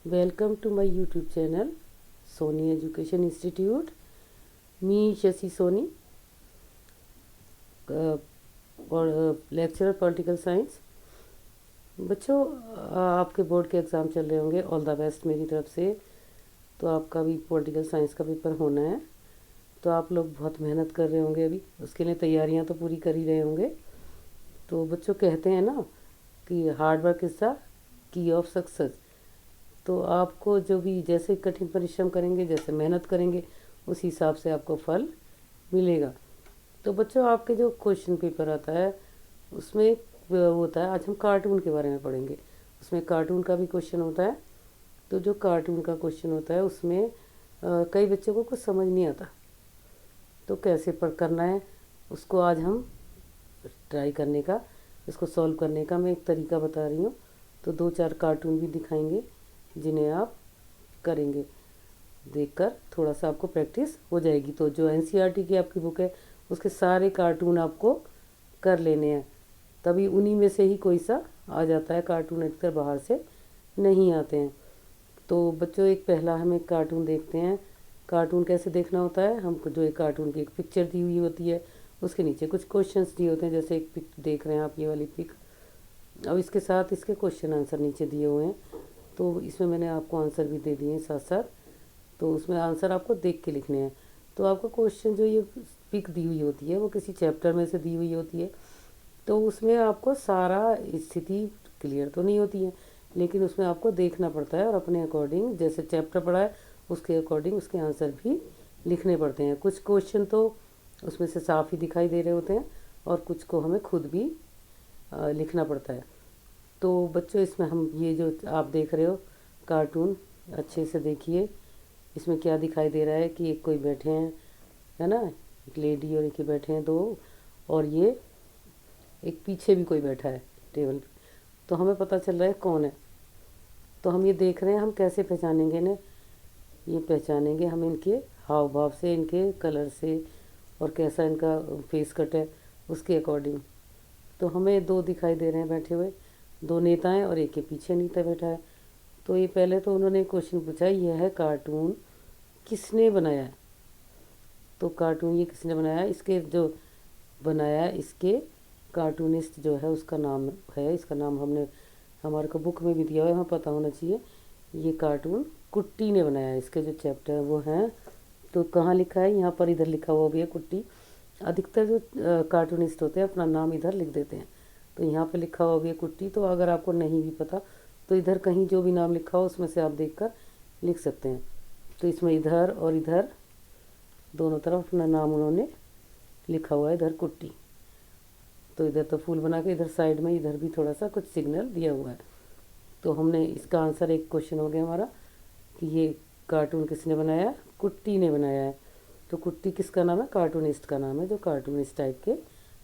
Welcome to my YouTube channel, Sony Education Institute. Me, Shashi Soni, lecturer political science. बच्चों, आपके board के exam चल रहे होंगे। ऑल द बेस्ट मेरी तरफ से। तो आपका भी पॉलिटिकल साइंस का पेपर होना है, तो आप लोग बहुत मेहनत कर रहे होंगे। अभी उसके लिए तैयारियां तो पूरी कर ही रहे होंगे। तो बच्चों, कहते हैं ना कि hard work is the key of success. तो आपको जो भी जैसे कठिन परिश्रम करेंगे, जैसे मेहनत करेंगे, उस हिसाब से आपको फल मिलेगा। तो बच्चों, आपके जो क्वेश्चन पेपर आता है उसमें एक होता है, आज हम कार्टून के बारे में पढ़ेंगे। उसमें कार्टून का भी क्वेश्चन होता है। तो जो कार्टून का क्वेश्चन होता है उसमें कई बच्चों को कुछ समझ नहीं आता, तो कैसे पढ़ करना है उसको आज हम ट्राई करने का, इसको सॉल्व करने का मैं एक तरीका बता रही हूँ। तो 2-4 कार्टून भी दिखाएंगे जिन्हें आप करेंगे, देखकर थोड़ा सा आपको प्रैक्टिस हो जाएगी। तो जो एनसीईआरटी की आपकी बुक है उसके सारे कार्टून आपको कर लेने हैं, तभी उन्हीं में से ही कोई सा आ जाता है। कार्टून अक्सर बाहर से नहीं आते हैं। तो बच्चों, एक पहला हम एक कार्टून देखते हैं। कार्टून कैसे देखना होता है, हमको जो एक कार्टून की एक पिक्चर दी हुई होती है, उसके नीचे कुछ क्वेश्चंस दिए होते हैं। जैसे एक पिक देख रहे हैं आप, ये वाली पिक। अब इसके साथ इसके क्वेश्चन आंसर नीचे दिए हुए हैं, तो इसमें मैंने आपको आंसर भी दे दिए हैं साथ साथ। तो उसमें आंसर आपको देख के लिखने हैं। तो आपका क्वेश्चन जो ये पिक दी हुई होती है वो किसी चैप्टर में से दी हुई होती है, तो उसमें आपको सारा स्थिति क्लियर तो नहीं होती है, लेकिन उसमें आपको देखना पड़ता है और अपने अकॉर्डिंग जैसे चैप्टर पढ़ा है उसके अकॉर्डिंग उसके आंसर भी लिखने पड़ते हैं। कुछ क्वेश्चन तो उसमें से साफ ही दिखाई दे रहे होते हैं और कुछ को हमें खुद भी लिखना पड़ता है। तो बच्चों, इसमें हम ये जो आप देख रहे हो कार्टून, अच्छे से देखिए। इसमें क्या दिखाई दे रहा है कि एक कोई बैठे हैं, है ना, एक लेडी और एक बैठे हैं दो, और ये एक पीछे भी कोई बैठा है टेबल पे। तो हमें पता चल रहा है कौन है। तो हम ये देख रहे हैं, हम कैसे पहचानेंगे इन्हें। ये पहचानेंगे हम इनके हाव भाव से, इनके कलर से, और कैसा इनका फेस कट है उसके अकॉर्डिंग। तो हमें दो दिखाई दे रहे हैं बैठे हुए, दो नेता हैं और एक के पीछे नेता बैठा है। तो ये पहले तो उन्होंने क्वेश्चन पूछा, यह है कार्टून किसने बनाया है। तो कार्टून ये किसने बनाया है, इसके जो बनाया है इसके कार्टूनिस्ट जो है उसका नाम है, इसका नाम हमने हमारे को बुक में भी दिया हुआ है, हमें पता होना चाहिए। ये कार्टून कुट्टी ने बनाया है। इसके जो चैप्टर है वो हैं, तो कहाँ लिखा है, यहाँ पर इधर लिखा हुआ भी है कुट्टी। अधिकतर जो कार्टूनिस्ट होते हैं अपना नाम इधर लिख देते हैं, तो यहाँ पे लिखा हुआ भी है कुट्टी। तो अगर आपको नहीं भी पता तो इधर कहीं जो भी नाम लिखा हो उसमें से आप देखकर लिख सकते हैं। तो इसमें इधर और इधर दोनों तरफ अपना नाम उन्होंने लिखा हुआ है, इधर कुट्टी। तो इधर तो फूल बना के, इधर साइड में इधर भी थोड़ा सा कुछ सिग्नल दिया हुआ है। तो हमने इसका आंसर, एक क्वेश्चन हो गया हमारा कि ये कार्टून किसने बनाया, कुट्टी ने बनाया है। तो कुट्टी किसका नाम है, कार्टूनिस्ट का नाम है, जो कार्टून इस टाइप के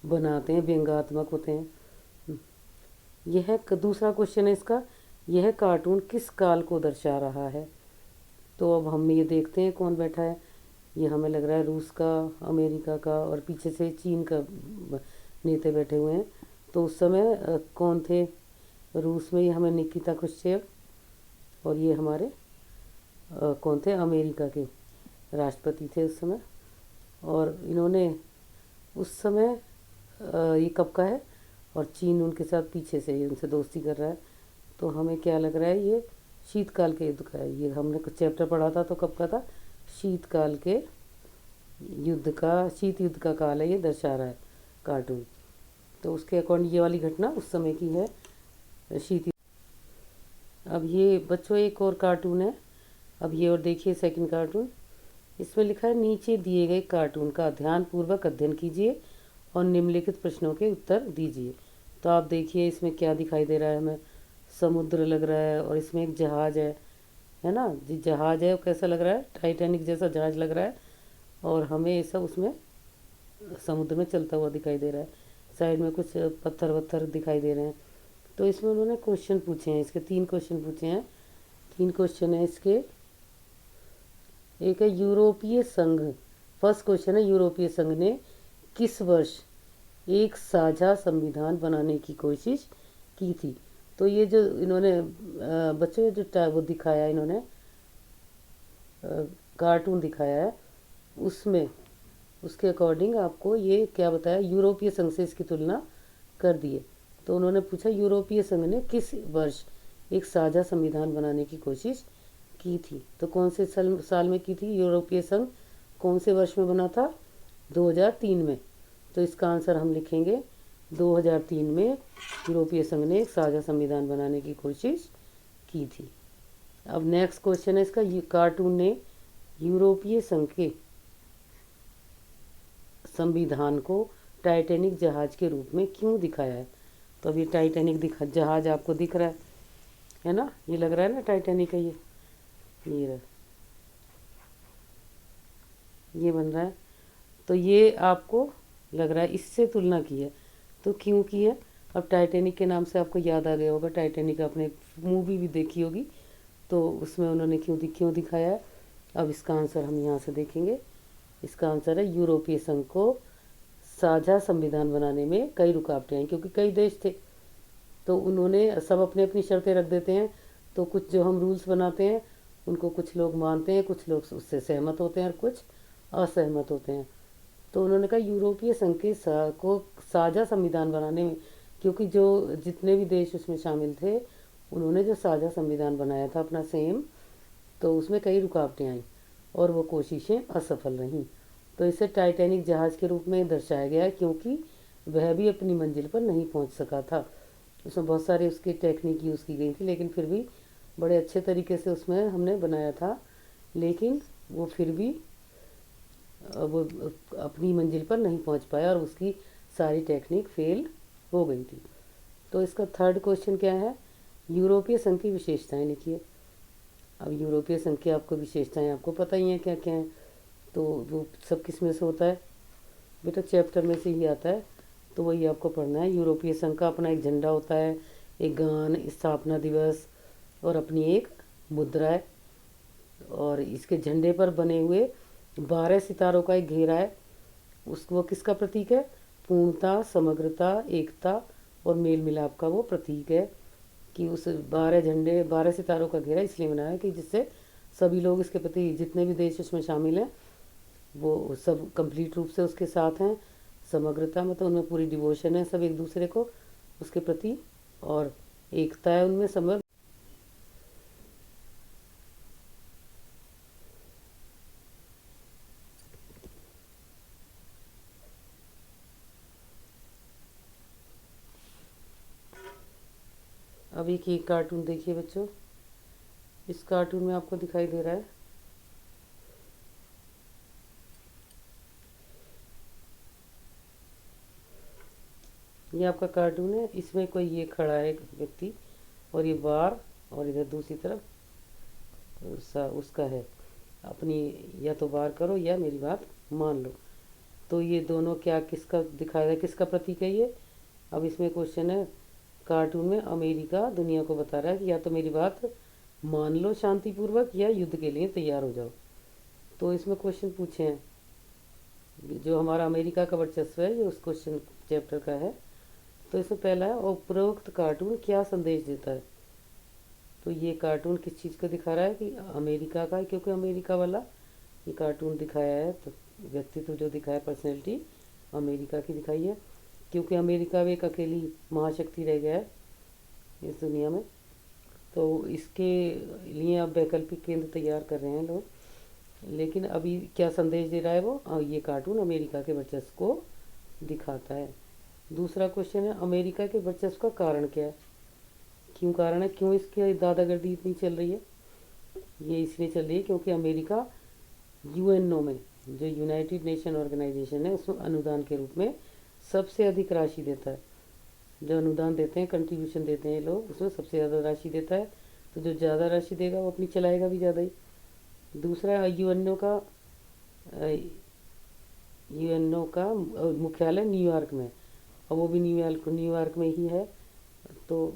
बनाते हैं, व्यंग्यात्मक होते हैं। यह दूसरा क्वेश्चन है इसका, यह कार्टून किस काल को दर्शा रहा है। तो अब हम ये देखते हैं कौन बैठा है। ये हमें लग रहा है रूस का, अमेरिका का, और पीछे से चीन का नेता बैठे हुए हैं। तो उस समय कौन थे रूस में, ये हमें निकिता क्रुश्चेव, और ये हमारे कौन थे, अमेरिका के राष्ट्रपति थे उस समय। और इन्होंने उस समय ये कब का है, और चीन उनके साथ पीछे से उनसे दोस्ती कर रहा है। तो हमें क्या लग रहा है, ये शीतकाल के युद्ध का है। ये हमने कुछ चैप्टर पढ़ा था, तो कब का था, शीतकाल के युद्ध का, शीत युद्ध का काल है, ये दर्शा रहा है कार्टून। तो उसके अकॉर्डिंग ये वाली घटना उस समय की है, शीत। अब ये बच्चों एक और कार्टून है। अब ये और देखिए सेकंड कार्टून। इसमें लिखा है, नीचे दिए गए कार्टून का ध्यानपूर्वक अध्ययन कीजिए और निम्नलिखित प्रश्नों के उत्तर दीजिए। तो आप देखिए इसमें क्या दिखाई दे रहा है, हमें समुद्र लग रहा है, और इसमें एक जहाज़ है ना जी, जहाज़ है। कैसा लग रहा है, टाइटैनिक जैसा जहाज़ लग रहा है, और हमें ये सब उसमें समुद्र में चलता हुआ दिखाई दे रहा है। साइड में कुछ पत्थर वत्थर दिखाई दे रहे हैं। तो इसमें उन्होंने क्वेश्चन पूछे हैं, इसके 3 क्वेश्चन पूछे हैं। 3 क्वेश्चन है इसके। एक है यूरोपीय संघ, फर्स्ट क्वेश्चन है, यूरोपीय संघ ने किस वर्ष एक साझा संविधान बनाने की कोशिश की थी। तो ये जो इन्होंने बच्चों ये जो वो दिखाया है इन्होंने, कार्टून दिखाया है, उसमें उसके अकॉर्डिंग आपको ये क्या बताया, यूरोपीय संघ से इसकी तुलना कर दिए। तो उन्होंने पूछा यूरोपीय संघ ने किस वर्ष एक साझा संविधान बनाने की कोशिश की थी। तो कौन से साल में की थी यूरोपीय संघ, कौन से वर्ष में बना था, 2003 में। तो इसका आंसर हम लिखेंगे 2003 में यूरोपीय संघ ने एक साझा संविधान बनाने की कोशिश की थी। अब नेक्स्ट क्वेश्चन है इसका, कार्टून ने यूरोपीय संघ के संविधान को टाइटैनिक जहाज के रूप में क्यों दिखाया है। तो अब ये टाइटैनिक जहाज आपको दिख रहा है ना, ये लग रहा है ना टाइटैनिक है, ये रहा, ये बन रहा है। तो ये आपको लग रहा है इससे तुलना की है, तो क्यों की है। अब टाइटैनिक के नाम से आपको याद आ गया होगा, टाइटैनिक आपने मूवी भी देखी होगी, तो उसमें उन्होंने क्यों दिखाया है। अब इसका आंसर हम यहाँ से देखेंगे, इसका आंसर है यूरोपीय संघ को साझा संविधान बनाने में कई रुकावटें आई, क्योंकि कई देश थे, तो उन्होंने सब अपनी अपनी शर्तें रख देते हैं। तो कुछ जो हम रूल्स बनाते हैं उनको कुछ लोग मानते हैं, कुछ लोग उससे सहमत होते हैं और कुछ असहमत होते हैं। तो उन्होंने कहा यूरोपीय संघ के को साझा संविधान बनाने में, क्योंकि जो जितने भी देश उसमें शामिल थे उन्होंने जो साझा संविधान बनाया था अपना सेम, तो उसमें कई रुकावटें आईं और वो कोशिशें असफल रहीं। तो इसे टाइटैनिक जहाज़ के रूप में दर्शाया गया है, क्योंकि वह भी अपनी मंजिल पर नहीं पहुंच सका था। उसमें बहुत सारी उसकी टेक्निक यूज़ की गई थी, लेकिन फिर भी बड़े अच्छे तरीके से उसमें हमने बनाया था, लेकिन वो फिर भी वो अपनी मंजिल पर नहीं पहुंच पाया और उसकी सारी टेक्निक फेल हो गई थी। तो इसका थर्ड क्वेश्चन क्या है, यूरोपीय संघ की विशेषताएं लिखिए। अब यूरोपीय संघ की आपको विशेषताएं आपको पता ही हैं क्या क्या हैं, तो वो सब किस में से होता है बेटा, चैप्टर में से ही आता है, तो वही आपको पढ़ना है। यूरोपीय संघ का अपना एक झंडा होता है, एक गान, स्थापना दिवस और अपनी एक मुद्रा है, और इसके झंडे पर बने हुए 12 सितारों का एक घेरा है, वो किसका प्रतीक है, पूर्णता, समग्रता, एकता और मेल मिलाप का वो प्रतीक है। कि उस 12 सितारों का घेरा इसलिए बनाया है कि जिससे सभी लोग इसके प्रति, जितने भी देश उसमें शामिल हैं वो सब कंप्लीट रूप से उसके साथ हैं। समग्रता मतलब उनमें पूरी डिवोशन है सब एक दूसरे को उसके प्रति, और एकता है उनमें समग्र। अब एक ही कार्टून देखिए बच्चों, इस कार्टून में आपको दिखाई दे रहा है, ये आपका कार्टून है। इसमें कोई ये खड़ा है एक व्यक्ति, और ये बार, और इधर दूसरी तरफ उसका है अपनी, या तो बार करो या मेरी बात मान लो। तो ये दोनों क्या किसका दिखाया है, किसका प्रतीक है ये। अब इसमें क्वेश्चन है, कार्टून में अमेरिका दुनिया को बता रहा है कि या तो मेरी बात मान लो शांतिपूर्वक या युद्ध के लिए तैयार हो जाओ। तो इसमें क्वेश्चन पूछे हैं, जो हमारा अमेरिका का वर्चस्व है ये उस क्वेश्चन चैप्टर का है। तो इसमें पहला है, उपरोक्त कार्टून क्या संदेश देता है। तो ये कार्टून किस चीज़ को दिखा रहा है कि अमेरिका का है, क्योंकि अमेरिका वाला ये कार्टून दिखाया है, तो व्यक्तित्व जो दिखाया, पर्सनैलिटी अमेरिका की दिखाई है, क्योंकि अमेरिका भी एक अकेली महाशक्ति रह गया है इस दुनिया में। तो इसके लिए अब वैकल्पिक केंद्र तैयार कर रहे हैं लोग, लेकिन अभी क्या संदेश दे रहा है वो, ये कार्टून अमेरिका के वर्चस्व को दिखाता है। दूसरा क्वेश्चन है, अमेरिका के वर्चस्व का कारण क्या है, क्यों कारण है, क्यों इसकी दादागिरी इतनी चल रही है। ये इसलिए चल रही है क्योंकि अमेरिका यूएनओ में, जो यूनाइटेड नेशन ऑर्गेनाइजेशन है, उसमें अनुदान के रूप में सबसे अधिक राशि देता है। जो अनुदान देते हैं, कंट्रीब्यूशन देते हैं लोग, उसमें सबसे ज़्यादा राशि देता है। तो जो ज़्यादा राशि देगा वो अपनी चलाएगा भी ज़्यादा ही। दूसरा, यूएनओ का मुख्यालय न्यूयॉर्क में, और वो भी न्यूयॉर्क में ही है। तो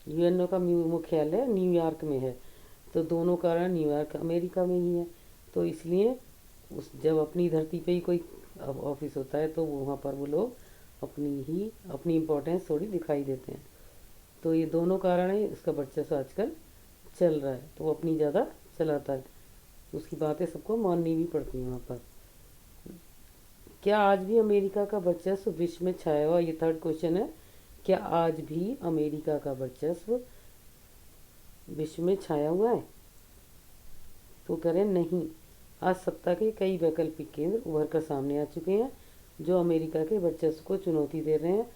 यूएनओ का मुख्यालय न्यूयॉर्क में है, तो दोनों कारण न्यूयॉर्क अमेरिका में ही है। तो इसलिए जब अपनी धरती पे ही कोई ऑफिस होता है तो वहाँ पर वो लोग अपनी इम्पोर्टेंस थोड़ी दिखाई देते हैं। तो ये दोनों कारण है इसका वर्चस्व आजकल चल रहा है, तो वो अपनी ज़्यादा चलाता है, तो उसकी बातें सबको माननी भी पड़ती हैं वहाँ पर। क्या आज भी अमेरिका का वर्चस्व विश्व में छाया हुआ, ये थर्ड क्वेश्चन है। क्या आज भी अमेरिका का वर्चस्व विश्व में छाया हुआ है? तो करें नहीं। आज सत्ता के कई वैकल्पिक केंद्र उभर कर सामने आ चुके हैं जो अमेरिका के वर्चस्व को चुनौती दे रहे हैं।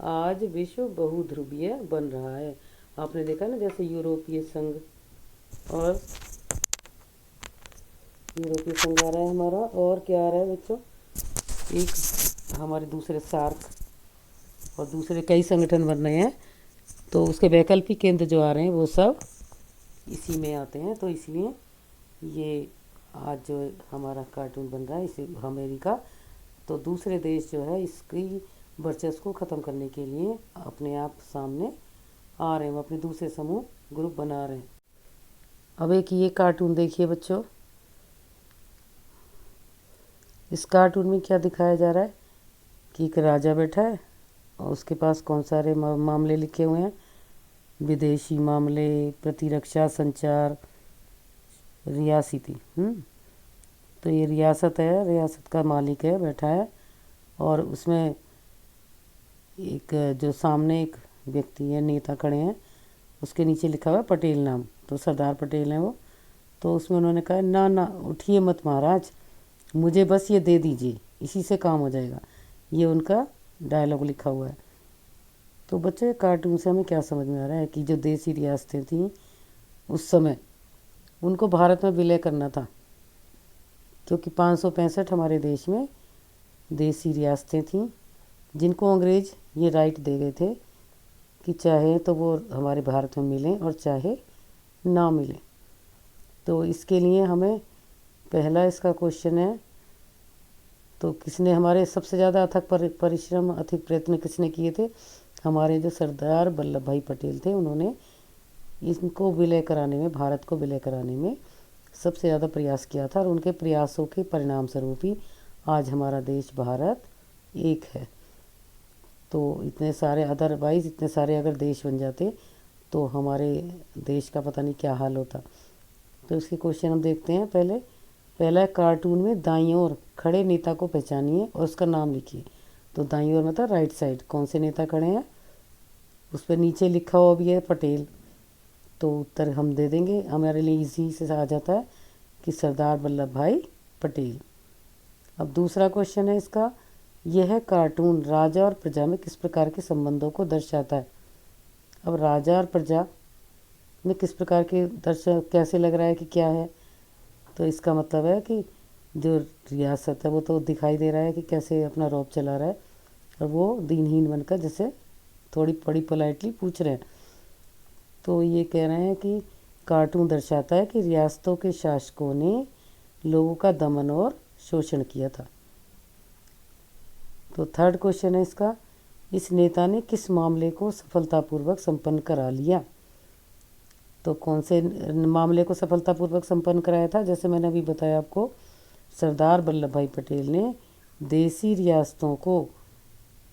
आज विश्व बहुध्रुवीय बन रहा है। आपने देखा ना, जैसे यूरोपीय संघ आ रहा है हमारा, और क्या आ रहा है बच्चों, एक हमारे दूसरे सार्क और दूसरे कई संगठन बन रहे हैं। तो उसके वैकल्पिक केंद्र जो आ रहे हैं वो सब इसी में आते हैं। तो इसलिए ये आज जो हमारा कार्टून बन रहा है इसे अमेरिका, तो दूसरे देश जो है इसकी वर्चस्व को ख़त्म करने के लिए अपने आप सामने आ रहे हैं, अपने दूसरे समूह ग्रुप बना रहे हैं। अब एक ये कार्टून देखिए बच्चों, इस कार्टून में क्या दिखाया जा रहा है कि एक राजा बैठा है और उसके पास कौन सारे मामले लिखे हुए हैं, विदेशी मामले, प्रतिरक्षा, संचार, रियासती। तो ये रियासत है, रियासत का मालिक है, बैठा है, और उसमें एक जो सामने एक व्यक्ति है, नेता खड़े हैं, उसके नीचे लिखा हुआ है पटेल नाम, तो सरदार पटेल हैं वो। तो उसमें उन्होंने कहा ना ना उठिए मत महाराज, मुझे बस ये दे दीजिए, इसी से काम हो जाएगा। ये उनका डायलॉग लिखा हुआ है। तो बच्चे कार्टून से हमें क्या समझ में आ रहा है कि जो देसी रियासतें थीं उस समय उनको भारत में विलय करना था, क्योंकि 565 हमारे देश में देसी रियासतें थीं जिनको अंग्रेज़ ये राइट दे गए थे कि चाहे तो वो हमारे भारत में मिलें और चाहे ना मिलें। तो इसके लिए हमें पहला इसका क्वेश्चन है, तो किसने हमारे सबसे ज़्यादा अथक परिश्रम, अधिक प्रयत्न किसने किए थे? हमारे जो सरदार वल्लभ भाई पटेल थे, उन्होंने इनको विलय कराने में, भारत को विलय कराने में सबसे ज़्यादा प्रयास किया था, और उनके प्रयासों के परिणाम स्वरूप ही आज हमारा देश भारत एक है। तो इतने सारे अदरवाइज़ इतने सारे अगर देश बन जाते तो हमारे देश का पता नहीं क्या हाल होता। तो इसके क्वेश्चन हम देखते हैं। पहला कार्टून में दाईं ओर खड़े नेता को पहचानिए और उसका नाम लिखिए। तो दाईं ओर मतलब राइट साइड कौन से नेता खड़े हैं, उस पर नीचे लिखा हुआ भी है पटेल, तो उत्तर हम दे देंगे, हमारे लिए इजी से आ जाता है कि सरदार वल्लभ भाई पटेल। अब दूसरा क्वेश्चन है इसका, यह कार्टून राजा और प्रजा में किस प्रकार के संबंधों को दर्शाता है? अब राजा और प्रजा में किस प्रकार के कैसे लग रहा है कि क्या है? तो इसका मतलब है कि जो रियासत है वो तो दिखाई दे रहा है कि कैसे अपना रौब चला रहा है, और वो दीनहीन बनकर जैसे थोड़ी बड़ी पोलाइटली पूछ रहे हैं। तो ये कह रहे हैं कि कार्टून दर्शाता है कि रियासतों के शासकों ने लोगों का दमन और शोषण किया था। तो थर्ड क्वेश्चन है इसका, इस नेता ने किस मामले को सफलतापूर्वक संपन्न करा लिया? तो कौन से मामले को सफलतापूर्वक संपन्न कराया था? जैसे मैंने अभी बताया आपको, सरदार वल्लभ भाई पटेल ने देसी रियासतों को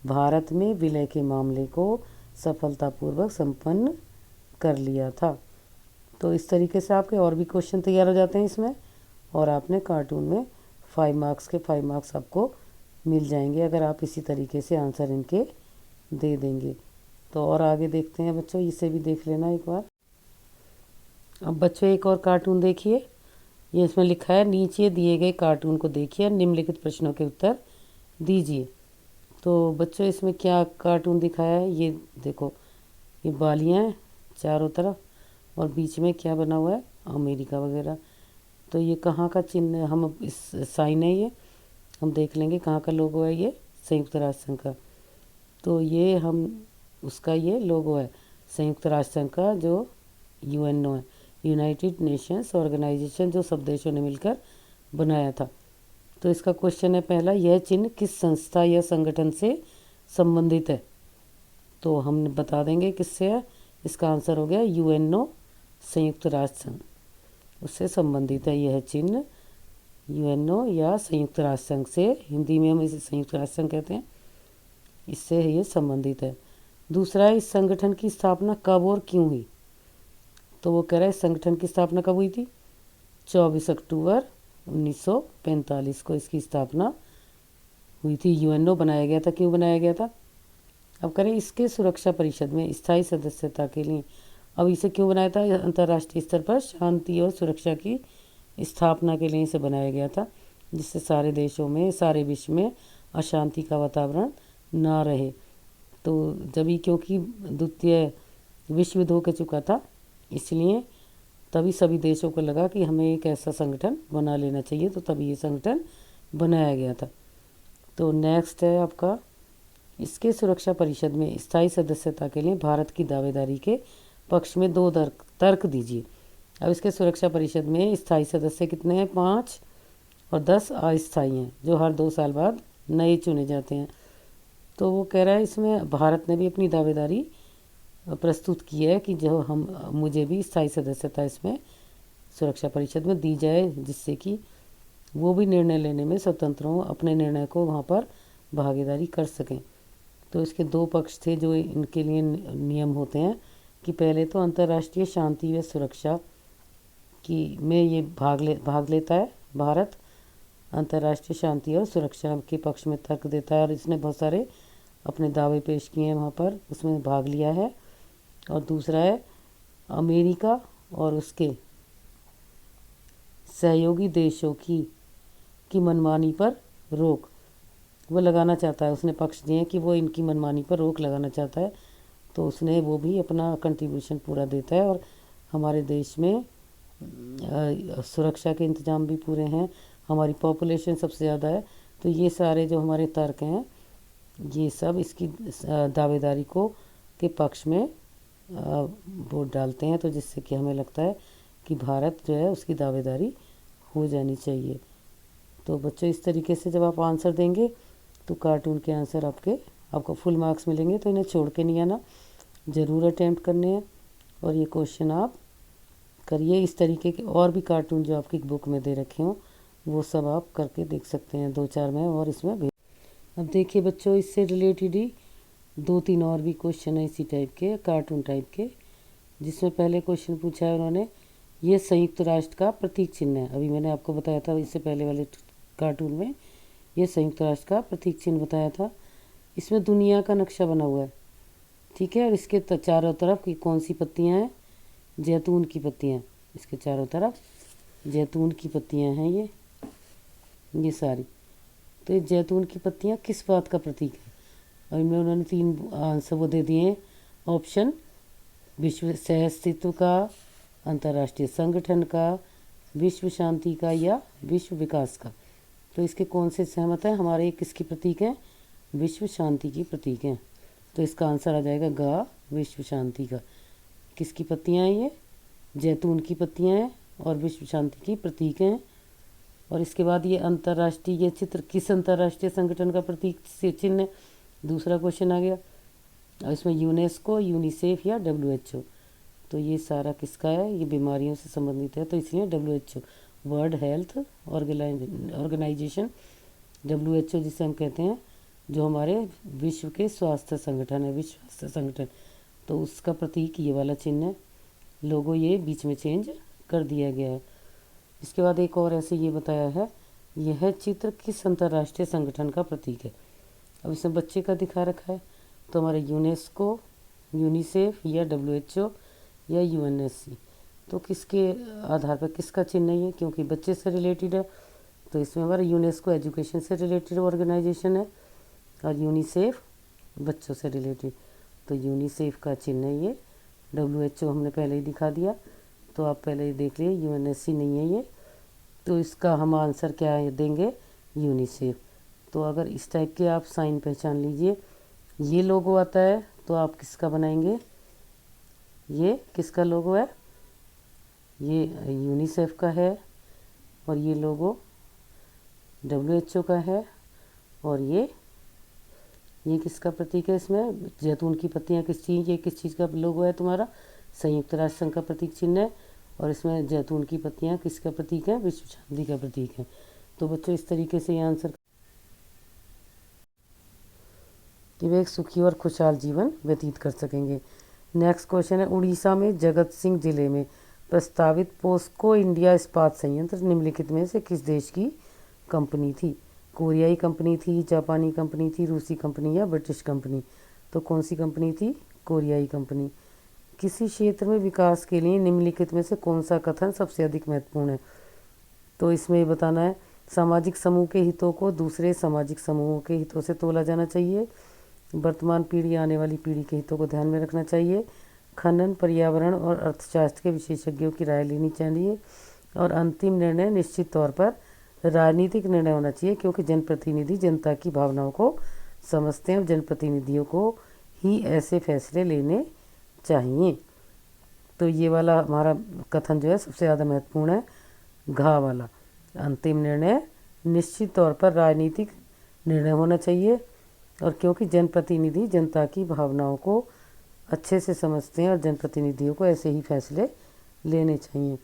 भारत में विलय के मामले को सफलतापूर्वक संपन्न कर लिया था। तो इस तरीके से आपके और भी क्वेश्चन तैयार हो जाते हैं इसमें, और आपने कार्टून में 5 मार्क्स के 5 मार्क्स आपको मिल जाएंगे अगर आप इसी तरीके से आंसर इनके दे देंगे। तो और आगे देखते हैं बच्चों, इसे भी देख लेना एक बार। अब बच्चों एक और कार्टून देखिए, ये इसमें लिखा है नीचे दिए गए कार्टून को देखिए, निम्नलिखित प्रश्नों के उत्तर दीजिए। तो बच्चों इसमें क्या कार्टून दिखाया है, ये देखो, ये बालियाँ हैं चारों तरफ, और बीच में क्या बना हुआ है, अमेरिका वगैरह। तो ये कहाँ का चिन्ह, हम इस साइन है, ये हम देख लेंगे कहाँ का लोगो है, ये संयुक्त राष्ट्र संघ का। तो ये हम उसका ये लोगो है संयुक्त राष्ट्र संघ का, जो यूएनओ है, यूनाइटेड नेशंस ऑर्गेनाइजेशन, जो सब देशों ने मिलकर बनाया था। तो इसका क्वेश्चन है पहला, यह चिन्ह किस संस्था या संगठन से संबंधित है? तो हम बता देंगे किससे है। इसका आंसर हो गया यूएनओ, संयुक्त राष्ट्र संघ, उससे संबंधित है यह चिन्ह, यूएनओ या संयुक्त राष्ट्र संघ से। हिंदी में हम इसे संयुक्त राष्ट्र संघ कहते हैं। इससे ये संबंधित है। दूसरा है, इस संगठन की स्थापना कब और क्यों हुई। तो वो कह रहा है इस संगठन की स्थापना कब हुई थी, 24 अक्टूबर 1945 को इसकी स्थापना हुई थी। यूएनओ बनाया गया था। क्यों बनाया गया था, अब करें इसके सुरक्षा परिषद में स्थायी सदस्यता के लिए। अब इसे क्यों बनाया था, अंतर्राष्ट्रीय स्तर पर शांति और सुरक्षा की स्थापना के लिए इसे बनाया गया था, जिससे सारे देशों में, सारे विश्व में अशांति का वातावरण ना रहे। तो जब क्योंकि द्वितीय विश्व युद्ध हो के चुका था, इसलिए तभी सभी देशों को लगा कि हमें एक ऐसा संगठन बना लेना चाहिए, तो तभी ये संगठन बनाया गया था। तो नेक्स्ट है आपका, इसके सुरक्षा परिषद में स्थायी सदस्यता के लिए भारत की दावेदारी के पक्ष में 2 तर्क दीजिए। अब इसके सुरक्षा परिषद में स्थायी सदस्य कितने हैं, 5 और 10 अस्थायी हैं, जो हर 2 साल बाद नए चुने जाते हैं। तो वो कह रहा है इसमें भारत ने भी अपनी दावेदारी प्रस्तुत की है कि जो मुझे भी स्थायी सदस्यता इसमें सुरक्षा परिषद में दी जाए, जिससे कि वो भी निर्णय लेने में स्वतंत्र हों, अपने निर्णय को वहाँ पर भागीदारी कर सकें। तो इसके 2 पक्ष थे जो इनके लिए नियम होते हैं कि पहले तो अंतर्राष्ट्रीय शांति व सुरक्षा की में ये भाग लेता है भारत, अंतर्राष्ट्रीय शांति और सुरक्षा के पक्ष में तर्क देता है, और इसने बहुत सारे अपने दावे पेश किए हैं वहाँ पर, उसमें भाग लिया है। और दूसरा है, अमेरिका और उसके सहयोगी देशों की मनमानी पर रोक वो लगाना चाहता है। उसने पक्ष दिए कि वो इनकी मनमानी पर रोक लगाना चाहता है, तो उसने वो भी अपना कंट्रीब्यूशन पूरा देता है। और हमारे देश में सुरक्षा के इंतज़ाम भी पूरे हैं, हमारी पॉपुलेशन सबसे ज़्यादा है। तो ये सारे जो हमारे तर्क हैं, ये सब इसकी दावेदारी को के पक्ष में वोट डालते हैं, तो जिससे कि हमें लगता है कि भारत जो है उसकी दावेदारी हो जानी चाहिए। तो बच्चों इस तरीके से जब आप आंसर देंगे तो कार्टून के आंसर आपको फुल मार्क्स मिलेंगे। तो इन्हें छोड़ के नहीं आना, ज़रूर अटैम्प्ट करने हैं और ये क्वेश्चन आप करिए। इस तरीके के और भी कार्टून जो आपकी बुक में दे रखे हों वो सब आप करके देख सकते हैं, 2-4 में और इसमें भी। अब देखिए बच्चों, इससे रिलेटेड ही 2-3 और भी क्वेश्चन है इसी टाइप के, कार्टून टाइप के, जिसमें पहले क्वेश्चन पूछा है उन्होंने, ये संयुक्त राष्ट्र का प्रतीक चिन्ह है। अभी मैंने आपको बताया था इससे पहले वाले कार्टून में, ये संयुक्त राष्ट्र का प्रतीक चिन्ह बताया था। इसमें दुनिया का नक्शा बना हुआ है, ठीक है, और इसके चारों तरफ की कौन सी पत्तियां हैं, जैतून की पत्तियां, इसके चारों तरफ जैतून की पत्तियां हैं ये सारी। तो ये जैतून की पत्तियां किस बात का प्रतीक है, और इनमें उन्होंने 3 आंसर वो दे दिए हैं। ऑप्शन, विश्व सहअस्तित्व का, अंतर्राष्ट्रीय संगठन का, विश्व शांति का या विश्व विकास का। तो इसके कौन से सहमत हैं, हमारे किसकी प्रतीक हैं, विश्व शांति की प्रतीक हैं। तो इसका आंसर आ जाएगा गा, विश्व शांति का। किसकी पत्तियां हैं, ये जैतून की पत्तियां हैं और विश्व शांति की प्रतीक हैं। और इसके बाद ये अंतर्राष्ट्रीय, ये चित्र किस अंतर्राष्ट्रीय संगठन का प्रतीक चिन्ह है, दूसरा क्वेश्चन आ गया। और इसमें यूनेस्को, यूनिसेफ या WHO। तो ये सारा किसका है, ये बीमारियों से संबंधित है, तो इसलिए WHO, world health organisation, WHO जिसे हम कहते हैं, जो हमारे विश्व के स्वास्थ्य संगठन है, विश्व स्वास्थ्य संगठन। तो उसका प्रतीक ये वाला चिन्ह है, लोगो ये बीच में चेंज कर दिया गया है। इसके बाद एक और ऐसे ये बताया है, यह चित्र किस अंतर्राष्ट्रीय संगठन का प्रतीक है। अब इसमें बच्चे का दिखा रखा है, तो हमारे यूनेस्को, यूनिसेफ या WHO या UNSC। तो किसके आधार पर किसका चिन्ह है ये, क्योंकि बच्चे से रिलेटेड है, तो इसमें हमारा यूनेस्को एजुकेशन से रिलेटेड ऑर्गेनाइजेशन है और यूनिसेफ बच्चों से रिलेटेड। तो यूनिसेफ का चिन्ह है ये, WHO हमने पहले ही दिखा दिया, तो आप पहले ही देख लिए, UNSC नहीं है ये। तो इसका हम आंसर क्या है देंगे, यूनिसेफ। तो अगर इस टाइप के आप साइन पहचान लीजिए, ये लोगो आता है तो आप किसका बनाएंगे, ये किसका लोगो है, ये यूनिसेफ का है, और ये लोगो WHO का है, और ये किसका प्रतीक है, इसमें जैतून की पत्तियां किस चीज़, ये किस चीज़ का लोगो है तुम्हारा, संयुक्त राष्ट्र संघ का प्रतीक चिन्ह है, और इसमें जैतून की पत्तियां किसका प्रतीक है, विश्व शांति का प्रतीक है। तो बच्चों इस तरीके से ये आंसर। कि वे एक सुखी और खुशहाल जीवन व्यतीत कर सकेंगे। नेक्स्ट क्वेश्चन है, उड़ीसा में जगत सिंह जिले में प्रस्तावित पोस्को इंडिया इस्पात संयंत्र निम्नलिखित में से किस देश की कंपनी थी? कोरियाई कंपनी थी, जापानी कंपनी थी, रूसी कंपनी या ब्रिटिश कंपनी? तो कौन सी कंपनी थी? कोरियाई कंपनी। किसी क्षेत्र में विकास के लिए निम्नलिखित में से कौन सा कथन सबसे अधिक महत्वपूर्ण है? तो इसमें ये बताना है, सामाजिक समूह के हितों को दूसरे सामाजिक समूहों के हितों से तोला जाना चाहिए, वर्तमान पीढ़ी आने वाली पीढ़ी के हितों को ध्यान में रखना चाहिए, खनन, पर्यावरण और अर्थशास्त्र के विशेषज्ञों की राय लेनी चाहिए, और अंतिम निर्णय निश्चित तौर पर राजनीतिक निर्णय होना चाहिए, क्योंकि जनप्रतिनिधि जनता की भावनाओं को समझते हैं और जनप्रतिनिधियों को ही ऐसे फैसले लेने चाहिए। तो ये वाला हमारा कथन जो है सबसे ज़्यादा महत्वपूर्ण है, घा वाला। अंतिम निर्णय निश्चित तौर पर राजनीतिक निर्णय होना चाहिए, और क्योंकि जनप्रतिनिधि जनता की भावनाओं को अच्छे से समझते हैं और जनप्रतिनिधियों को ऐसे ही फैसले लेने चाहिए।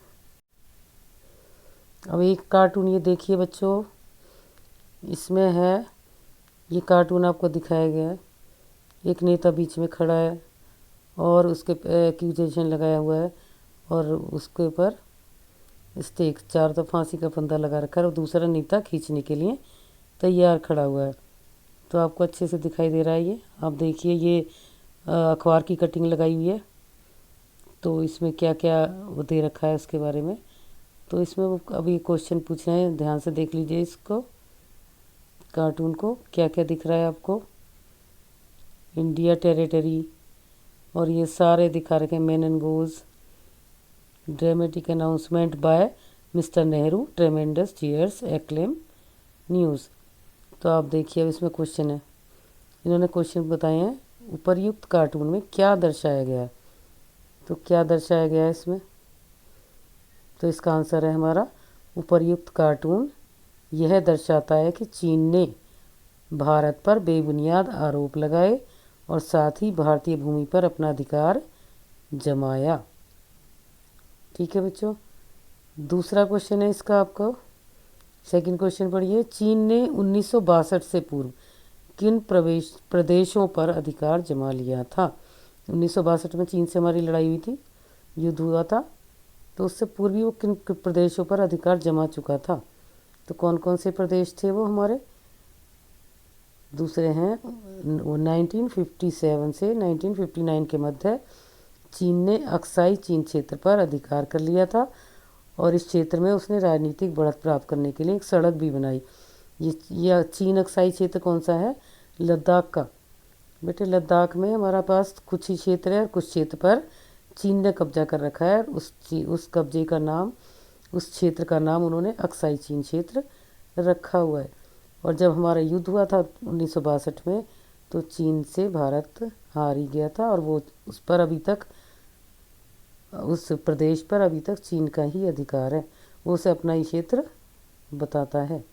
अब एक कार्टून ये देखिए बच्चों, इसमें है, ये कार्टून आपको दिखाया गया है, एक नेता बीच में खड़ा है और उसके एक्यूजेशन लगाया हुआ है और उसके ऊपर स्टेक चारों तरफ फांसी का फंदा लगा रखा है और दूसरा नेता खींचने के लिए तैयार खड़ा हुआ है। तो आपको अच्छे से दिखाई दे रहा है ये, आप देखिए, ये अखबार की कटिंग लगाई हुई है। तो इसमें क्या क्या वो दे रखा है उसके बारे में, तो इसमें वो अभी क्वेश्चन पूछ रहे हैं, ध्यान से देख लीजिए इसको, कार्टून को, क्या क्या दिख रहा है आपको। इंडिया टेरिटरी और ये सारे दिखा रखे हैं, main and goes, dramatic announcement bye mister Nehru, ट्रेमेंडस cheers, acclaim, news. तो आप देखिए, अब इसमें क्वेश्चन है, इन्होंने क्वेश्चन बताए हैं, उपर्युक्त कार्टून में क्या दर्शाया गया है? तो क्या दर्शाया गया है इसमें? तो इसका आंसर है हमारा, उपर्युक्त कार्टून यह दर्शाता है कि चीन ने भारत पर बेबुनियाद आरोप लगाए और साथ ही भारतीय भूमि पर अपना अधिकार जमाया। ठीक है बच्चों, दूसरा क्वेश्चन है इसका, आपको सेकंड क्वेश्चन पढ़िए, चीन ने 1962 से पूर्व किन प्रदेशों पर अधिकार जमा लिया था? 1962 में चीन से हमारी लड़ाई हुई थी, युद्ध हुआ था, तो उससे पूर्व वो किन प्रदेशों पर अधिकार जमा चुका था? तो कौन कौन से प्रदेश थे वो हमारे? दूसरे हैं, 1957 से 1959 के मध्य चीन ने अक्साई चीन क्षेत्र पर अधिकार कर लिया था और इस क्षेत्र में उसने राजनीतिक बढ़त प्राप्त करने के लिए एक सड़क भी बनाई। ये चीन अक्साई क्षेत्र कौन सा है? लद्दाख का। बेटे लद्दाख में हमारा पास कुछ ही क्षेत्र है और कुछ क्षेत्र पर चीन ने कब्जा कर रखा है, उस कब्जे का नाम, उस क्षेत्र का नाम उन्होंने अक्साई चीन क्षेत्र रखा हुआ है। और जब हमारा युद्ध हुआ था 1962 में, तो चीन से भारत हार ही गया था और वो उस पर अभी तक, उस प्रदेश पर अभी तक चीन का ही अधिकार है, वो उसे अपना ही क्षेत्र बताता है।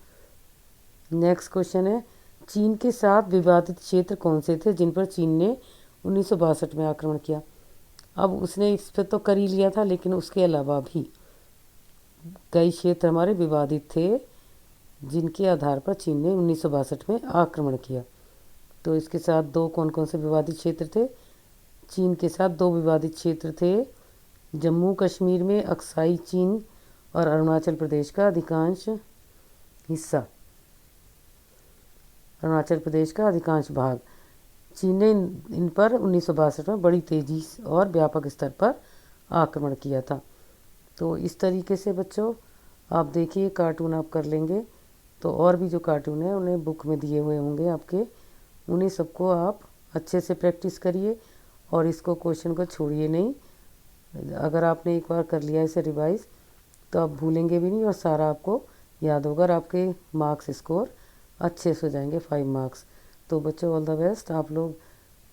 नेक्स्ट क्वेश्चन है, चीन के 7 विवादित क्षेत्र कौन से थे जिन पर चीन ने 1962 में आक्रमण किया? अब उसने इस पर तो कर ही लिया था, लेकिन उसके अलावा भी कई क्षेत्र हमारे विवादित थे जिनके आधार पर चीन ने 1962 में आक्रमण किया। तो इसके साथ दो कौन कौन से विवादित क्षेत्र थे? चीन के साथ 2 विवादित क्षेत्र थे, जम्मू कश्मीर में अक्साई चीन और अरुणाचल प्रदेश का अधिकांश हिस्सा, अरुणाचल प्रदेश का अधिकांश भाग। चीन ने इन पर 1962 में बड़ी तेज़ी और व्यापक स्तर पर आक्रमण किया था। तो इस तरीके से बच्चों आप देखिए, कार्टून आप कर लेंगे, तो और भी जो कार्टून है उन्हें बुक में दिए हुए होंगे आपके, उन्हें सबको आप अच्छे से प्रैक्टिस करिए और इसको क्वेश्चन को छोड़िए नहीं। अगर आपने एक बार कर लिया इसे रिवाइज, तो आप भूलेंगे भी नहीं और सारा आपको याद होगा और आपके मार्क्स स्कोर अच्छे से हो जाएंगे, 5 मार्क्स। तो बच्चों ऑल द बेस्ट, आप लोग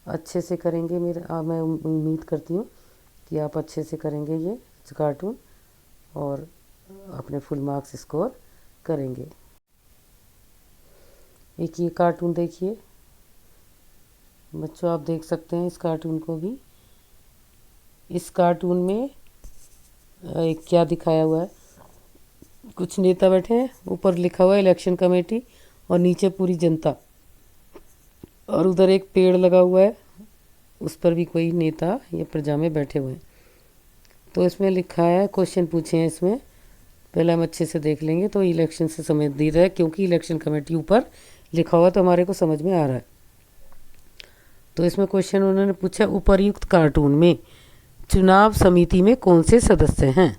अच्छे से करेंगे, मैं उम्मीद करती हूँ कि आप अच्छे से करेंगे ये कार्टून और अपने फुल मार्क्स स्कोर करेंगे। एक ये कार्टून देखिए बच्चों, आप देख सकते हैं इस कार्टून को भी। इस कार्टून में एक क्या दिखाया हुआ है, कुछ नेता बैठे हैं, ऊपर लिखा हुआ है इलेक्शन कमेटी और नीचे पूरी जनता। और उधर एक पेड़ लगा हुआ है, उस पर भी कोई नेता या प्रजा में बैठे हुए हैं। तो इसमें लिखा है, क्वेश्चन पूछे हैं इसमें, पहले हम अच्छे से देख लेंगे तो इलेक्शन से समझ दी रहा है, क्योंकि इलेक्शन कमेटी ऊपर लिखा हुआ तो हमारे को समझ में आ रहा है। तो इसमें क्वेश्चन उन्होंने पूछा, उपर्युक्त कार्टून में चुनाव समिति में कौन से सदस्य हैं।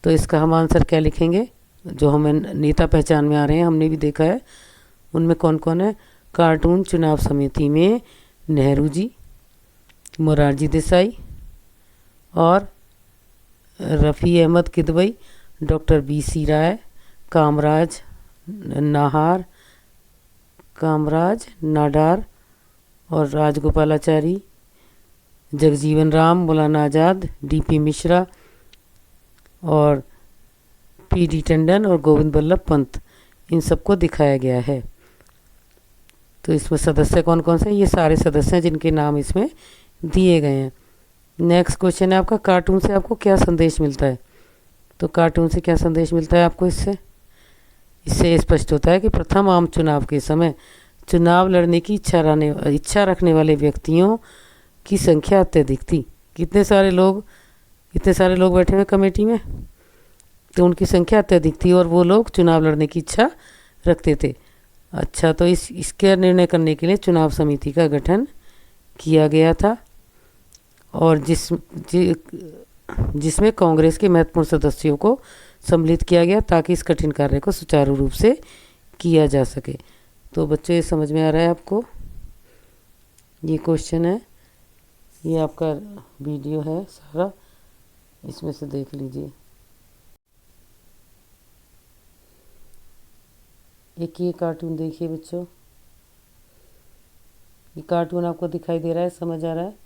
तो इसका हम आंसर क्या लिखेंगे, जो हमें नेता पहचान में आ रहे हैं, हमने भी देखा है उनमें कौन कौन है। कार्टून चुनाव समिति में नेहरू जी, मोरारजी देसाई और रफ़ी अहमद किदवई, डॉक्टर BC राय, कामराज नाहार, कामराज नाडार और राजगोपालाचारी, जगजीवन राम, मौलाना आज़ाद, DP मिश्रा और PD टंडन और गोविंद बल्लभ पंत, इन सबको दिखाया गया है। तो इसमें सदस्य कौन कौन से हैं, ये सारे सदस्य हैं जिनके नाम इसमें दिए गए हैं। नेक्स्ट क्वेश्चन है आपका, कार्टून से आपको क्या संदेश मिलता है। तो कार्टून से क्या संदेश मिलता है आपको, इससे इससे स्पष्ट होता है कि प्रथम आम चुनाव के समय चुनाव लड़ने की इच्छा रखने वाले व्यक्तियों की संख्या अत्यधिक थी। इतने सारे लोग बैठे हुए कमेटी में, तो उनकी संख्या अत्यधिक थी और वो लोग चुनाव लड़ने की इच्छा रखते थे। अच्छा, तो इसके निर्णय करने के लिए चुनाव समिति का गठन किया गया था, और जिसमें कांग्रेस के महत्वपूर्ण सदस्यों को सम्मिलित किया गया, ताकि इस कठिन कार्य को सुचारू रूप से किया जा सके। तो बच्चों, ये समझ में आ रहा है आपको, ये क्वेश्चन है, ये आपका वीडियो है सारा, इसमें से देख लीजिए। एक ये कार्टून देखिए बच्चों, ये कार्टून आपको दिखाई दे रहा है, समझ आ रहा है।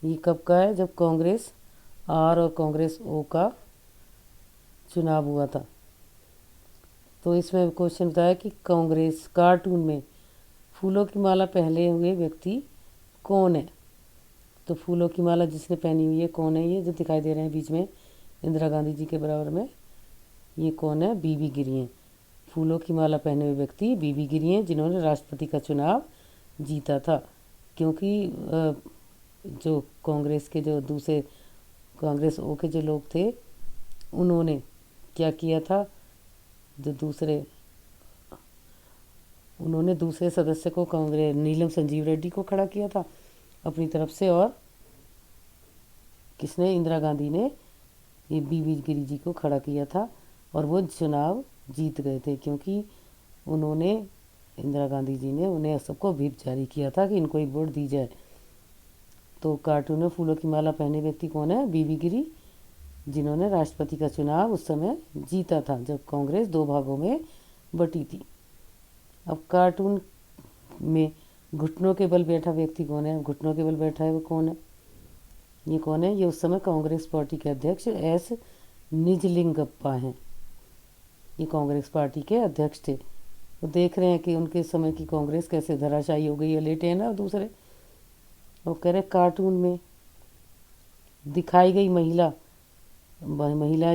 ये कब का है, जब कांग्रेस R और कांग्रेस O का चुनाव हुआ था। तो इसमें क्वेश्चन बताया कि कांग्रेस कार्टून में फूलों की माला पहने हुए व्यक्ति कौन है। तो फूलों की माला जिसने पहनी हुई है कौन है, ये जो दिखाई दे रहे हैं बीच में इंदिरा गांधी जी के बराबर में, ये कौन है, BB गिरी हैं। फूलों की माला पहने हुए व्यक्ति BB गिरी हैं, जिन्होंने राष्ट्रपति का चुनाव जीता था। क्योंकि जो कांग्रेस के जो दूसरे कांग्रेस O के जो लोग थे, उन्होंने क्या किया था, उन्होंने दूसरे सदस्य को, कांग्रेस नीलम संजीव रेड्डी को खड़ा किया था अपनी तरफ से, और किसने, इंदिरा गांधी ने ये BB गिरी जी को खड़ा किया था, और वो चुनाव जीत गए थे, क्योंकि उन्होंने, इंदिरा गांधी जी ने उन्हें सबको व्हिप जारी किया था कि इनको ही वोट दी जाए। तो कार्टून में फूलों की माला पहने व्यक्ति कौन है, BB गिरी, जिन्होंने राष्ट्रपति का चुनाव उस समय जीता था, जब कांग्रेस 2 भागों में बटी थी। अब कार्टून में घुटनों के बल बैठा व्यक्ति कौन है, घुटनों के बल बैठा है वो कौन है, ये कौन है, ये उस समय कांग्रेस पार्टी के अध्यक्ष S निजलिंगप्पा हैं। ये कांग्रेस पार्टी के अध्यक्ष थे। वो देख रहे हैं कि उनके समय की कांग्रेस कैसे धराशायी हो गई है, लेटे हैं ना दूसरे। वो कह रहे कार्टून में दिखाई गई महिलाएं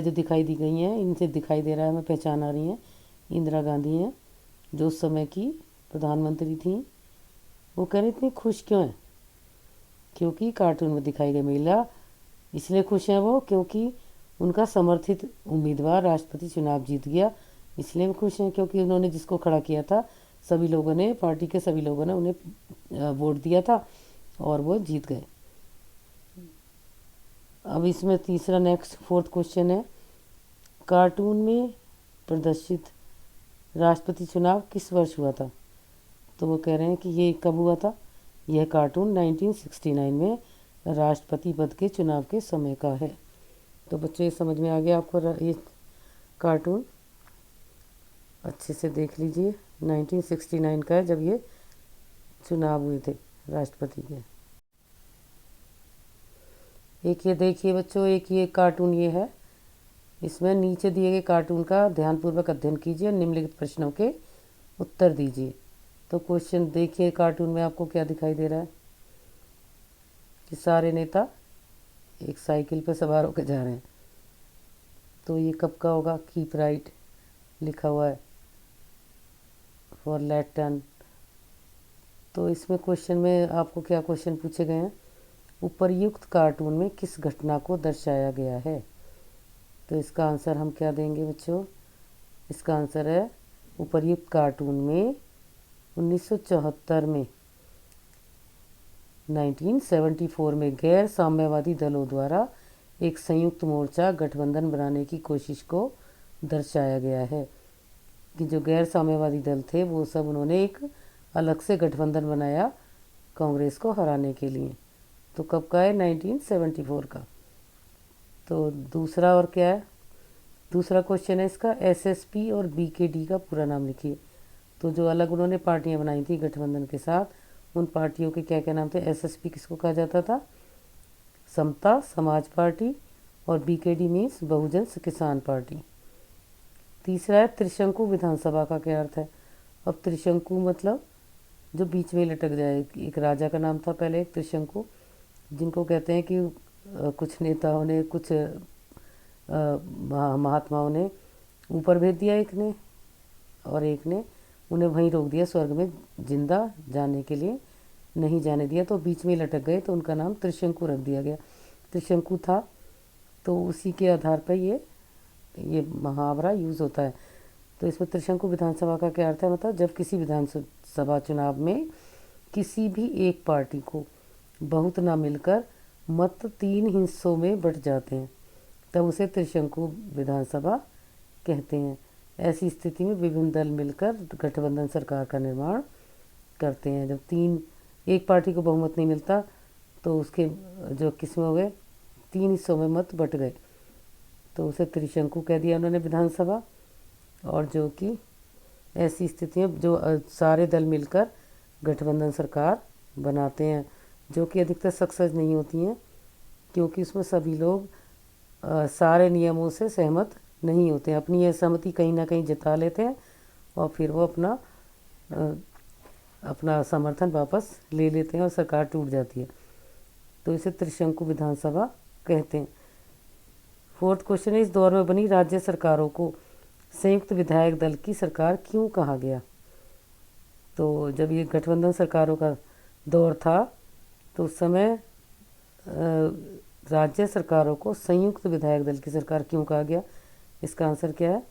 जो दिखाई दी गई हैं, इनसे दिखाई दे रहा है, हमें पहचान आ रही हैं, इंदिरा गांधी हैं, जो उस समय की प्रधानमंत्री थी। वो कह रही इतनी खुश क्यों हैं, क्योंकि कार्टून में दिखाई गई महिला इसलिए खुश हैं वो, क्योंकि उनका समर्थित उम्मीदवार राष्ट्रपति चुनाव जीत गया, इसलिए वो खुश हैं, क्योंकि उन्होंने जिसको खड़ा किया था, सभी लोगों ने, पार्टी के सभी लोगों ने उन्हें वोट दिया था और वो जीत गए। अब इसमें तीसरा नेक्स्ट 4th क्वेश्चन है, कार्टून में प्रदर्शित राष्ट्रपति चुनाव किस वर्ष हुआ था। तो वो कह रहे हैं कि ये कब हुआ था, यह कार्टून 1969 में राष्ट्रपति पद के चुनाव के समय का है। तो बच्चों, ये समझ में आ गया आपको, ये कार्टून अच्छे से देख लीजिए, 1969 का है, जब ये चुनाव हुए थे राष्ट्रपति के। एक ये देखिए बच्चों, एक ये कार्टून ये है, इसमें नीचे दिए गए कार्टून का ध्यानपूर्वक अध्ययन कीजिए और निम्नलिखित प्रश्नों के उत्तर दीजिए। तो क्वेश्चन देखिए, कार्टून में आपको क्या दिखाई दे रहा है कि सारे नेता एक साइकिल पर सवार होकर जा रहे हैं। तो ये कब का होगा, कीप राइट लिखा हुआ है, फॉर लैटन। तो इसमें क्वेश्चन में आपको क्या क्वेश्चन पूछे गए हैं, उपर्युक्त कार्टून में किस घटना को दर्शाया गया है। तो इसका आंसर हम क्या देंगे बच्चों, इसका आंसर है उपर्युक्त कार्टून में 1974 में 1974 में गैर साम्यवादी दलों द्वारा एक संयुक्त मोर्चा गठबंधन बनाने की कोशिश को दर्शाया गया है कि जो गैर साम्यवादी दल थे वो सब उन्होंने एक अलग से गठबंधन बनाया कांग्रेस को हराने के लिए। तो कब का है, 1974 का। तो दूसरा और क्या है, दूसरा क्वेश्चन है इसका, एसएसपी और बीकेडी का पूरा नाम लिखिए। तो जो अलग उन्होंने पार्टियां बनाई थी गठबंधन के साथ, उन पार्टियों के क्या क्या नाम थे। एसएसपी किसको कहा जाता था, समता समाज पार्टी, और बीकेडी मीन्स बहुजन किसान पार्टी। तीसरा है त्रिशंकु विधानसभा का क्या अर्थ है। अब त्रिशंकु मतलब जो बीच में लटक जाए। एक राजा का नाम था पहले, एक त्रिशंकु, जिनको कहते हैं कि कुछ नेताओं ने, कुछ महात्माओं ने ऊपर भेज दिया एक ने, और एक ने उन्हें वहीं रोक दिया, स्वर्ग में जिंदा जाने के लिए नहीं जाने दिया, तो बीच में लटक गए, तो उनका नाम त्रिशंकु रख दिया गया। त्रिशंकु था, तो उसी के आधार पर ये मुहावरा यूज़ होता है। तो इसमें त्रिशंकु विधानसभा का क्या अर्थ है, मतलब जब किसी विधानसभा चुनाव में किसी भी एक पार्टी को बहुत ना मिलकर मत 3 हिस्सों में बंट जाते हैं, तब उसे त्रिशंकु विधानसभा कहते हैं। ऐसी स्थिति में विभिन्न दल मिलकर गठबंधन सरकार का निर्माण करते हैं। जब एक पार्टी को बहुमत नहीं मिलता, तो उसके जो किस्में हो गए, 3 हिस्सों में मत बट गए, तो उसे त्रिशंकु कह दिया उन्होंने विधानसभा। और जो कि ऐसी स्थिति में जो सारे दल मिलकर गठबंधन सरकार बनाते हैं, जो कि अधिकतर सक्सेस नहीं होती हैं, क्योंकि उसमें सभी लोग सारे नियमों से सहमत नहीं होते हैं, अपनी असहमति कहीं ना कहीं जता लेते हैं, और फिर वो अपना समर्थन वापस ले लेते हैं और सरकार टूट जाती है। तो इसे त्रिशंकु विधानसभा कहते हैं। फोर्थ क्वेश्चन है, इस दौर में बनी राज्य सरकारों को संयुक्त विधायक दल की सरकार क्यों कहा गया। तो जब ये गठबंधन सरकारों का दौर था, तो उस समय राज्य सरकारों को संयुक्त विधायक दल की सरकार क्यों कहा गया। इसका आंसर क्या है,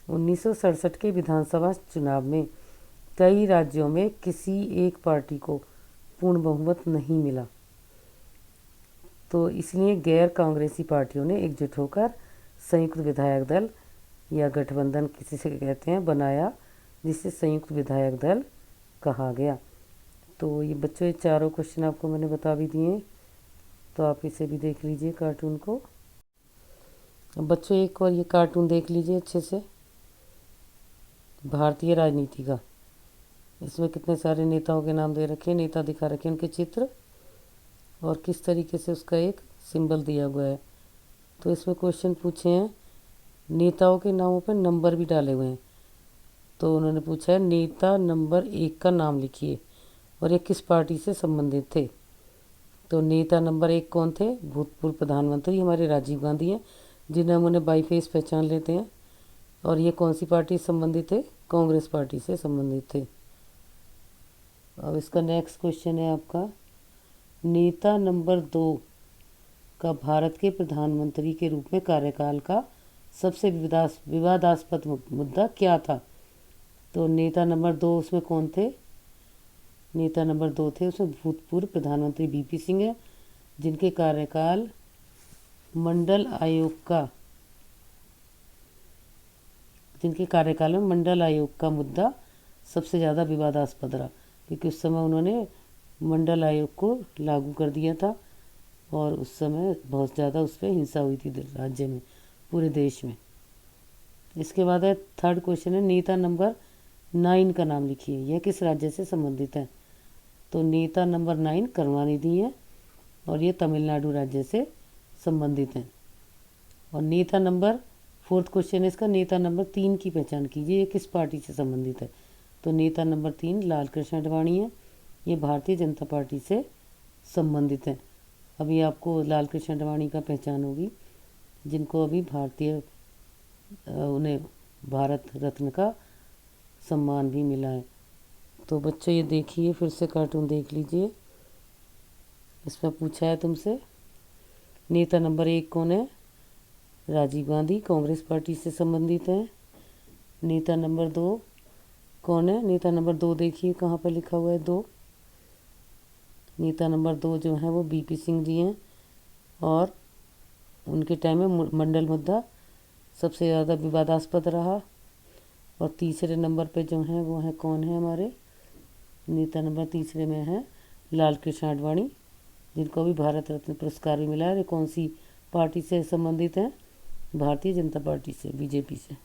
1967 के विधानसभा चुनाव में कई राज्यों में किसी एक पार्टी को पूर्ण बहुमत नहीं मिला, तो इसलिए गैर कांग्रेसी पार्टियों ने एकजुट होकर संयुक्त विधायक दल या गठबंधन किसी से कहते हैं बनाया, जिसे संयुक्त विधायक दल कहा गया। तो ये बच्चों, ये चारों क्वेश्चन आपको मैंने बता भी दिए, तो आप इसे भी देख लीजिए कार्टून को। अब बच्चों एक और ये कार्टून देख लीजिए अच्छे से, भारतीय राजनीति का। इसमें कितने सारे नेताओं के नाम दे रखे हैं, नेता दिखा रखे हैं, उनके चित्र, और किस तरीके से उसका एक सिंबल दिया हुआ है। तो इसमें क्वेश्चन पूछे हैं, नेताओं के नामों पर नंबर भी डाले हुए हैं। तो उन्होंने पूछा है, नेता नंबर 1 का नाम लिखिए और ये किस पार्टी से संबंधित थे। तो नेता नंबर 1 कौन थे, भूतपूर्व प्रधानमंत्री हमारे राजीव गांधी हैं, जिन्हें हम उन्हें बाई फेस पहचान लेते हैं। और ये कौन सी पार्टी से संबंधित थे, कांग्रेस पार्टी से संबंधित थे। अब इसका नेक्स्ट क्वेश्चन है आपका, नेता नंबर 2 का भारत के प्रधानमंत्री के रूप में कार्यकाल का सबसे विवादास्पद मुद्दा क्या था। तो नेता नंबर 2 उसमें कौन थे, नेता नंबर 2 थे उसमें भूतपूर्व प्रधानमंत्री बीपी सिंह है, जिनके कार्यकाल मंडल में मंडल आयोग का मुद्दा सबसे ज़्यादा विवादास्पद रहा, क्योंकि उस समय उन्होंने मंडल आयोग को लागू कर दिया था, और उस समय बहुत ज़्यादा उस पर हिंसा हुई थी राज्य में, पूरे देश में। इसके बाद है थर्ड क्वेश्चन है, नेता नंबर 9 का नाम लिखिए, यह किस राज्य से संबंधित है। तो नेता नंबर 9 करुणानिधि है, और ये तमिलनाडु राज्य से संबंधित हैं। और नेता नंबर, फोर्थ क्वेश्चन है इसका, नेता नंबर 3 की पहचान कीजिए, ये किस पार्टी से संबंधित है। तो नेता नंबर 3 लाल कृष्ण आडवाणी है, ये भारतीय जनता पार्टी से संबंधित हैं। अभी आपको लाल कृष्ण आडवाणी का पहचान होगी, जिनको अभी उन्हें भारत रत्न का सम्मान भी मिला है। तो बच्चों ये देखिए, फिर से कार्टून देख लीजिए। इसमें पूछा है तुमसे, नेता नंबर 1 कौन है? राजीव गांधी, कांग्रेस पार्टी से संबंधित हैं। नेता नंबर 2 कौन है? नेता नंबर 2 देखिए कहाँ पर लिखा हुआ है 2। नेता नंबर 2 जो है वो बीपी सिंह जी हैं, और उनके टाइम में मंडल मुद्दा सबसे ज़्यादा विवादास्पद रहा। और तीसरे नंबर पे जो हैं वो हैं, कौन है हमारे नेता नंबर तीसरे में है लाल कृष्ण आडवाणी, जिनको भी भारत रत्न पुरस्कार भी मिला है। ये कौन सी पार्टी से संबंधित हैं? भारतीय जनता पार्टी से, बीजेपी से।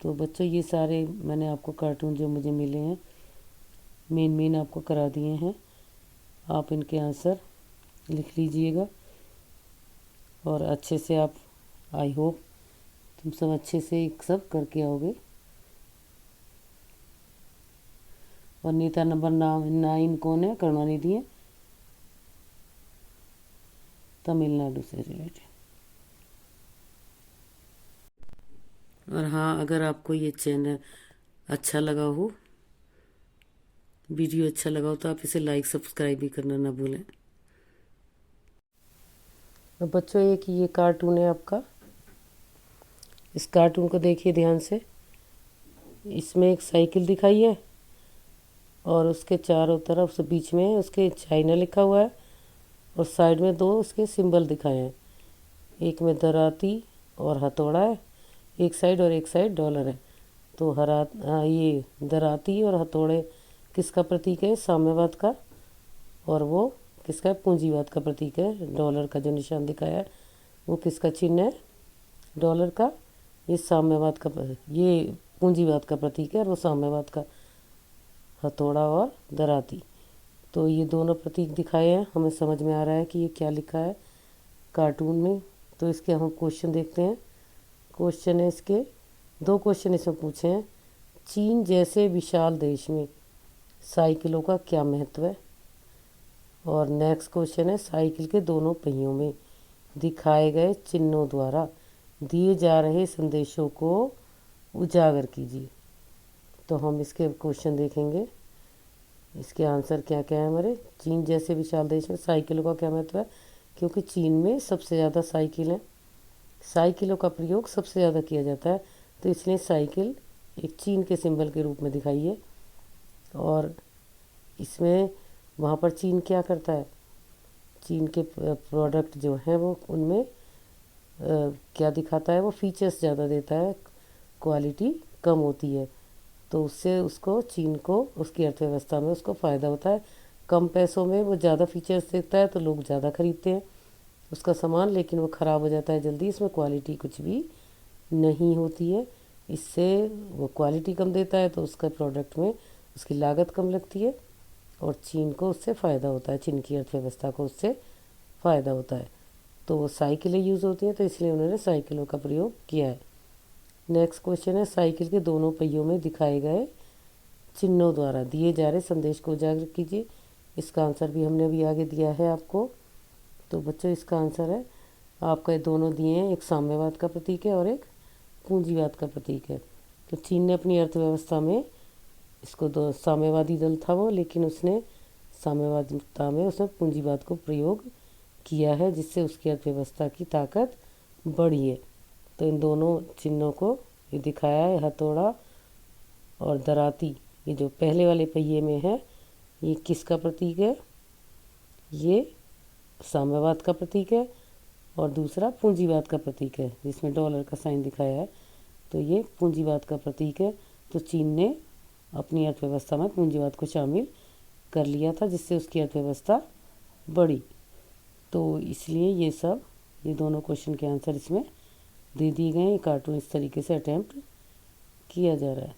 तो बच्चों ये सारे मैंने आपको कार्टून जो मुझे मिले हैं मेन आपको करा दिए हैं। आप इनके आंसर लिख लीजिएगा, और अच्छे से आप, आई होप तुम सब अच्छे से सब करके आओगे। और नेता नंबर 9 कौन है? करुणानिधि है, तमिलनाडु से रिलेटेड। और हाँ, अगर आपको ये चैनल अच्छा लगा हो, वीडियो अच्छा लगा हो, तो आप इसे लाइक सब्सक्राइब भी करना ना भूलें। और बच्चों एक ये कार्टून है आपका, इस कार्टून को देखिए ध्यान से। इसमें एक साइकिल दिखाई है, और उसके चारों तरफ से बीच में उसके चाइना लिखा हुआ है, और साइड में 2 उसके सिंबल दिखाए हैं। एक में दराती और हथौड़ा है एक साइड, और एक साइड डॉलर है। तो ये दराती और हथौड़े किसका प्रतीक है? साम्यवाद का। और वो किसका है? पूंजीवाद का प्रतीक है। डॉलर का जो निशान दिखाया है वो किसका चिन्ह है? डॉलर का। ये साम्यवाद का, ये पूंजीवाद का प्रतीक है, और वो साम्यवाद का हथौड़ा और दराती। तो ये दोनों प्रतीक दिखाए हैं, हमें समझ में आ रहा है कि ये क्या लिखा है कार्टून में। तो इसके हम क्वेश्चन देखते हैं। क्वेश्चन है इसके 2 क्वेश्चन इसमें पूछे हैं। चीन जैसे विशाल देश में साइकिलों का क्या महत्व है? और नेक्स्ट क्वेश्चन है, साइकिल के दोनों पहियों में दिखाए गए चिन्हों द्वारा दिए जा रहे संदेशों को उजागर कीजिए। तो हम इसके क्वेश्चन देखेंगे, इसके आंसर क्या क्या है हमारे। चीन जैसे विशाल देश में साइकिलों का क्या महत्व है? क्योंकि चीन में सबसे ज़्यादा साइकिल है, साइकिलों का प्रयोग सबसे ज़्यादा किया जाता है, तो इसलिए साइकिल एक चीन के सिंबल के रूप में दिखाई है। और इसमें वहाँ पर चीन क्या करता है? चीन के प्रोडक्ट जो हैं वो उनमें क्या दिखाता है? वो फीचर्स ज़्यादा देता है, क्वालिटी कम होती है। तो उससे उसको, चीन को, उसकी अर्थव्यवस्था में उसको फ़ायदा होता है। कम पैसों में वो ज़्यादा फीचर्स देता है, तो लोग ज़्यादा खरीदते हैं उसका सामान, लेकिन वो ख़राब हो जाता है जल्दी। इसमें क्वालिटी कुछ भी नहीं होती है। इससे वो क्वालिटी कम देता है, तो उसका प्रोडक्ट में उसकी लागत कम लगती है, और चीन को उससे फ़ायदा होता है, चीन की अर्थव्यवस्था को उससे फ़ायदा होता है। तो वो साइकिलें यूज़ होती हैं, तो इसलिए उन्होंने साइकिलों का प्रयोग किया है। नेक्स्ट क्वेश्चन है, साइकिल के दोनों पहियों में दिखाए गए चिन्हों द्वारा दिए जा रहे संदेश को उजागर कीजिए। इसका आंसर भी हमने अभी आगे दिया है आपको। तो बच्चों इसका आंसर है आपका, ये दोनों दिए हैं, एक साम्यवाद का प्रतीक है और एक पूंजीवाद का प्रतीक है। तो चीन ने अपनी अर्थव्यवस्था में इसको, दो साम्यवादी दल था वो, लेकिन उसने साम्यवादिता में उसने पूंजीवाद को प्रयोग किया है, जिससे उसकी अर्थव्यवस्था की ताकत बढ़ी है। तो इन दोनों चिन्हों को ये दिखाया है, हथौड़ा और दराती। ये जो पहले वाले पहिए में है, ये किसका प्रतीक है? ये साम्यवाद का प्रतीक है, और दूसरा पूंजीवाद का प्रतीक है, जिसमें डॉलर का साइन दिखाया है। तो ये पूंजीवाद का प्रतीक है। तो चीन ने अपनी अर्थव्यवस्था में पूंजीवाद को शामिल कर लिया था, जिससे उसकी अर्थव्यवस्था बढ़ी। तो इसलिए ये दोनों क्वेश्चन के आंसर इसमें दे दिए गए हैं। कार्टून इस तरीके से अटैम्प्ट किया जा रहा है।